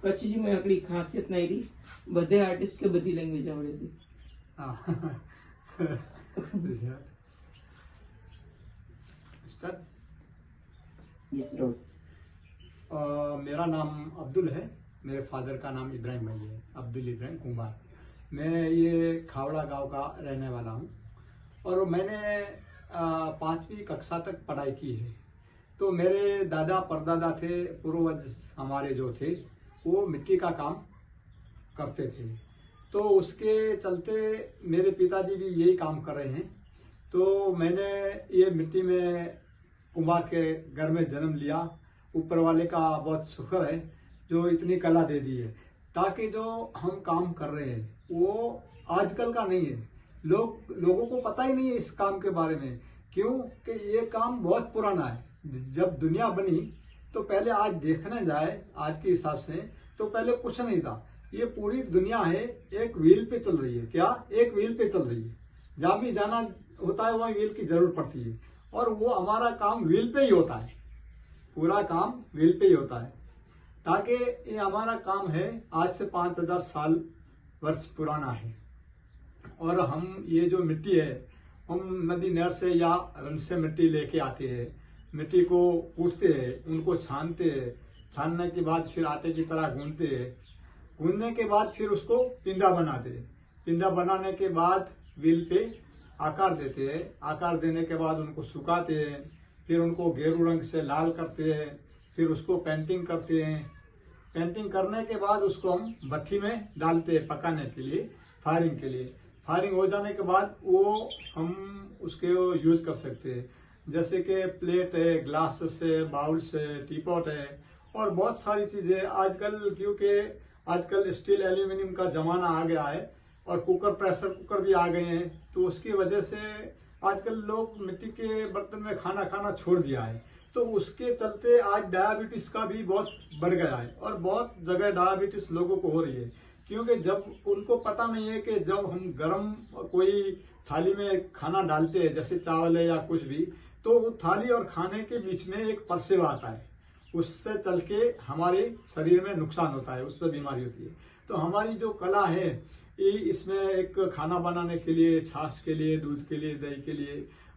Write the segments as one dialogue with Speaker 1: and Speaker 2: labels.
Speaker 1: કચ્છની આપણી ખાસિયત નહીં રહી, બધે આર્ટિસ્ટ કે બધી લેંગ્વેજ આવડે હતી.
Speaker 2: मेरा नाम अब्दुल है, मेरे फादर का नाम इब्राहिम भाई है, अब्दुल इब्राहिम कुंभार. मैं ये खावड़ा गांव का रहने वाला हूँ और मैंने 5वीं कक्षा तक पढ़ाई की है. तो मेरे दादा परदादा थे, पूर्वज हमारे जो थे वो मिट्टी का काम करते थे. तो उसके चलते मेरे पिताजी भी यही काम कर रहे हैं. तो मैंने ये मिट्टी में कुंभार के घर में जन्म लिया. ऊपर वाले का बहुत शुक्र है जो इतनी कला दे दी है, ताकि जो हम काम कर रहे हैं वो आजकल का नहीं है. लोगों को पता ही नहीं है इस काम के बारे में. क्यों कि ये काम बहुत पुराना है. जब दुनिया बनी तो पहले आज देखने जाए आज के हिसाब से तो पहले कुछ नहीं था. ये पूरी दुनिया है एक व्हील पे चल रही है. क्या एक व्हील पे चल रही है. जहाँ भी जाना होता है वहाँ व्हील की जरूरत पड़ती है और वो हमारा काम व्हील पे ही होता है. पूरा काम व्हील पे ही होता है. ताकि ये हमारा काम है आज से 5000 वर्ष पुराना है. और हम ये जो मिट्टी है हम नदी नहर से या रन से मिट्टी लेके आते हैं. मिट्टी को कूटते हैं, उनको छानते हैं. छानने के बाद फिर आटे की तरह गूंथते हैं. गूंथने के बाद फिर उसको पिंडा बनाते हैं. पिंडा बनाने के बाद व्हील पे आकार देते हैं. आकार देने के बाद उनको सुखाते हैं. फिर उनको गेरू रंग से लाल करते हैं. फिर उसको पेंटिंग करते हैं. पेंटिंग करने के बाद उसको हम भट्ठी में डालते हैं पकाने के लिए, फायरिंग के लिए. फायरिंग हो जाने के बाद वो हम उसके यूज कर सकते हैं. जैसे कि प्लेट है, ग्लास से, बाउल से, टीपॉट है और बहुत सारी चीजें आजकल, क्योंकि आजकल स्टील एल्यूमिनियम का जमाना आ गया है और कुकर, प्रेशर कुकर भी आ गए हैं. तो उसकी वजह से आजकल लोग मिट्टी के बर्तन में खाना खाना छोड़ दिया है. तो उसके चलते आज डायबिटीज का भी बहुत बढ़ गया है और बहुत जगह डायबिटीज लोगों को हो रही है. क्योंकि जब उनको पता नहीं है कि जब हम गरम कोई थाली में खाना डालते हैं, जैसे चावल है या कुछ भी, तो वो थाली और खाने के बीच में एक परसेवा आता है. उससे चल के हमारे शरीर में नुकसान होता है, उससे बीमारी होती है. तो हमारी जो कला है इसमें एक खाना बनाने के लिए, छाछ के लिए, दूध के लिए, दही के लिए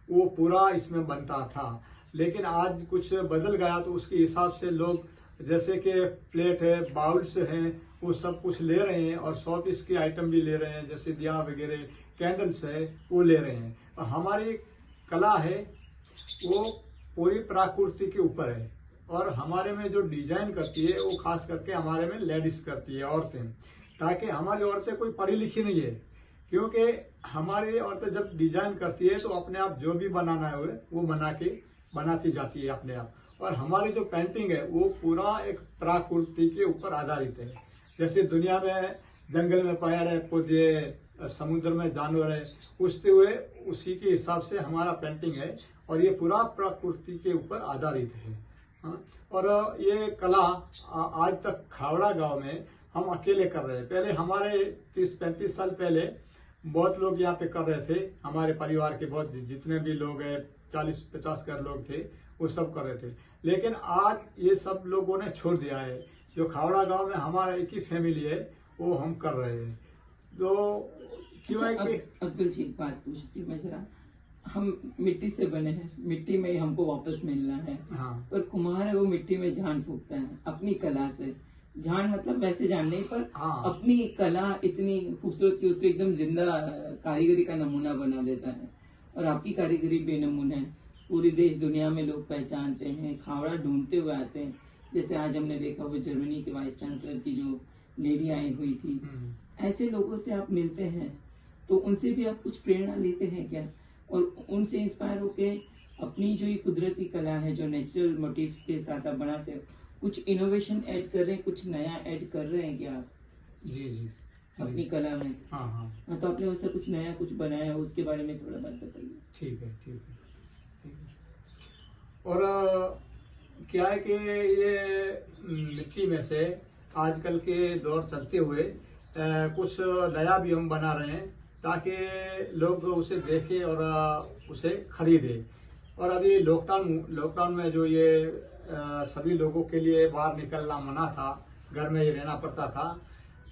Speaker 2: वो पूरा इसमें बनता था. लेकिन आज कुछ बदल गया तो उसके हिसाब से लोग जैसे कि प्लेट है, बाउल्स हैं, वो सब कुछ ले रहे हैं और 100 पीस के आइटम भी ले रहे हैं. जैसे दिया वगैरह, कैंडल्स है, वो ले रहे हैं. और हमारी कला है वो पूरी प्रकृति के ऊपर है. और हमारे में जो डिजाइन करती है वो खास करके हमारे में लेडीज करती है, औरतें. ताकि हमारी औरतें कोई पढ़ी लिखी नहीं है. क्योंकि हमारी औरतें जब डिजाइन करती है तो अपने आप जो भी बनाना है वो बनाती जाती है अपने आप. और हमारी जो पेंटिंग है वो पूरा एक प्रकृति के ऊपर आधारित है. जैसे दुनिया में जंगल में पेड़ है, पौधे, समुद्र में जानवर है, उसी के हिसाब से हमारा पेंटिंग है और ये पूरा प्रकृति के ऊपर आधारित है. और ये कला आज तक खावड़ा गांव में हम अकेले कर रहे हैं. पहले हमारे 30-35 साल पहले बहुत लोग यहाँ पे कर रहे थे. हमारे परिवार के बहुत जितने भी लोग हैं, 40-50 घर लोग थे, वो सब कर रहे थे. लेकिन आज ये सब लोगों ने छोड़ दिया है. जो खावड़ा गांव में हमारा एक ही फैमिली है वो हम कर रहे हैं. तो क्यों है कि
Speaker 1: अब्दुल जी बात पूछती मैं जरा. हम मिट्टी से बने हैं, मिट्टी में ही हमको वापस मिलना है.
Speaker 2: हाँ.
Speaker 1: पर कुम्हार है वो मिट्टी में जान फूंकता है अपनी कला से. जान मतलब वैसे जान नहीं, पर
Speaker 2: हाँ.
Speaker 1: अपनी कला इतनी खूबसूरत कि उसको एकदम जिंदा कारीगरी का नमूना बना देता है. और आपकी कारीगरी बेनमूना है. पूरी देश दुनिया में लोग पहचानते हैं, खावड़ा ढूंढते हुए आते हैं. जैसे आज हमने देखा वो जर्मनी के वाइस चांसलर की जो लेडी आई हुई थी. ऐसे लोगों से आप मिलते हैं तो उनसे भी आप कुछ प्रेरणा लेते हैं क्या? और उनसे इंस्पायर होके अपनी जो ये कुदरती कला है, जो नेचुरल मोटिव्स के साथ आप बनाते हो, कुछ इनोवेशन ऐड कर रहे हैं, कुछ नया ऐड कर रहे हैं क्या आप?
Speaker 2: जी
Speaker 1: अपनी कला में.
Speaker 2: हाँ.
Speaker 1: तो आपने वैसा कुछ नया कुछ बनाया है, उसके बारे में थोड़ा बात बताइए.
Speaker 2: ठीक है. और क्या है कि ये मिट्टी में से आजकल के दौर चलते हुए कुछ नया भी हम बना रहे हैं ताकि लोग उसे देखें और उसे खरीदें. और अभी लॉकडाउन में जो ये सभी लोगों के लिए बाहर निकलना मना था, घर में ही रहना पड़ता था।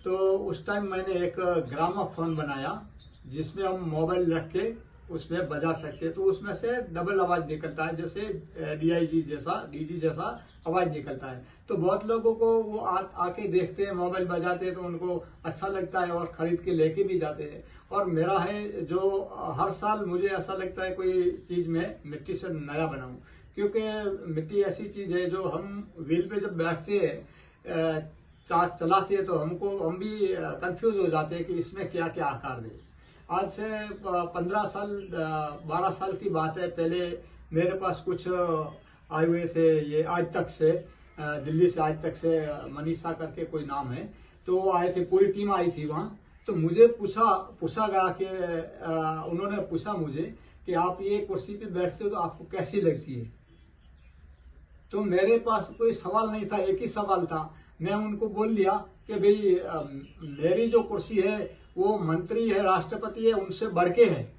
Speaker 2: तो उस टाइम मैंने एक ग्रामाफोन बनाया जिसमें हम मोबाइल रख के उसमें बजा सकते, तो उसमें से डबल आवाज निकलता है, जैसे डीआईजी जैसा डीजी जैसा आवाज निकलता है। तो बहुत लोगों को वो आके देखते हैं, मोबाइल बजाते हैं तो उनको अच्छा लगता है और खरीद के लेके भी जाते हैं। और मेरा है जो हर साल मुझे ऐसा लगता है कोई चीज में मिट्टी से नया बनाऊं, क्योंकि मिट्टी ऐसी चीज है जो हम व्हील पे जब बैठते हैं चाक चलाते हैं तो हम भी कंफ्यूज हो जाते हैं कि इसमें क्या क्या आकार दे। आज से 15 साल 12 साल की बात है, पहले मेरे पास कुछ आए हुए थे, ये आज तक से दिल्ली से आज तक से मनीषा करके कोई नाम है, तो वो आए थे, पूरी टीम आई थी वहाँ। तो मुझे पूछा गया कि उन्होंने पूछा मुझे कि आप ये कुर्सी पे बैठते हो तो आपको कैसी लगती है। तो मेरे पास कोई सवाल नहीं था, एक ही सवाल था। मैं उनको बोल दिया कि भाई मेरी जो कुर्सी है वो मंत्री है, राष्ट्रपति है, उनसे बढ़ के है।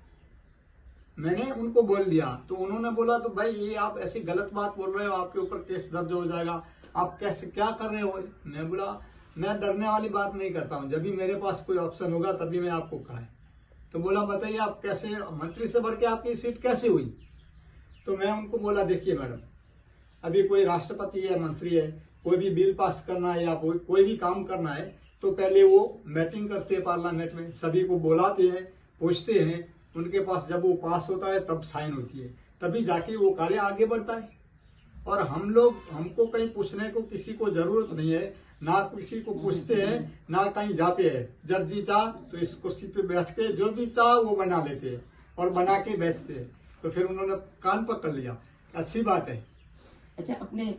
Speaker 2: मैंने उनको बोल दिया। तो उन्होंने बोला तो भाई ये आप ऐसी गलत बात बोल रहे हो, आपके ऊपर केस दर्ज हो जाएगा, आप कैसे क्या कर रहे हो। मैं बोला मैं डरने वाली बात नहीं करता हूँ, जब भी मेरे पास कोई ऑप्शन होगा तभी मैं आपको कहा। तो बोला बताइए आप कैसे, मंत्री से बढ़ के आपकी सीट कैसे हुई। तो मैं उनको बोला देखिए मैडम, अभी कोई राष्ट्रपति है, मंत्री है, कोई भी बिल पास करना है या कोई भी काम करना है तो पहले वो मीटिंग करते हैं पार्लियामेंट में, सभी को बुलाते हैं, पूछते हैं, उनके पास जब वो पास होता है तब साइन होती है, तभी जाके वो कार्य आगे बढ़ता है। और हमको कहीं पूछने को किसी को जरूरत नहीं है, ना किसी को पूछते हैं ना कहीं जाते हैं। जब जी चाह तो इस कुर्सी पे बैठ के जो भी चाह वो बना लेते हैं और बना के बेचते हैं। तो फिर उन्होंने कान पकड़ लिया, अच्छी बात है।
Speaker 1: अच्छा, अपने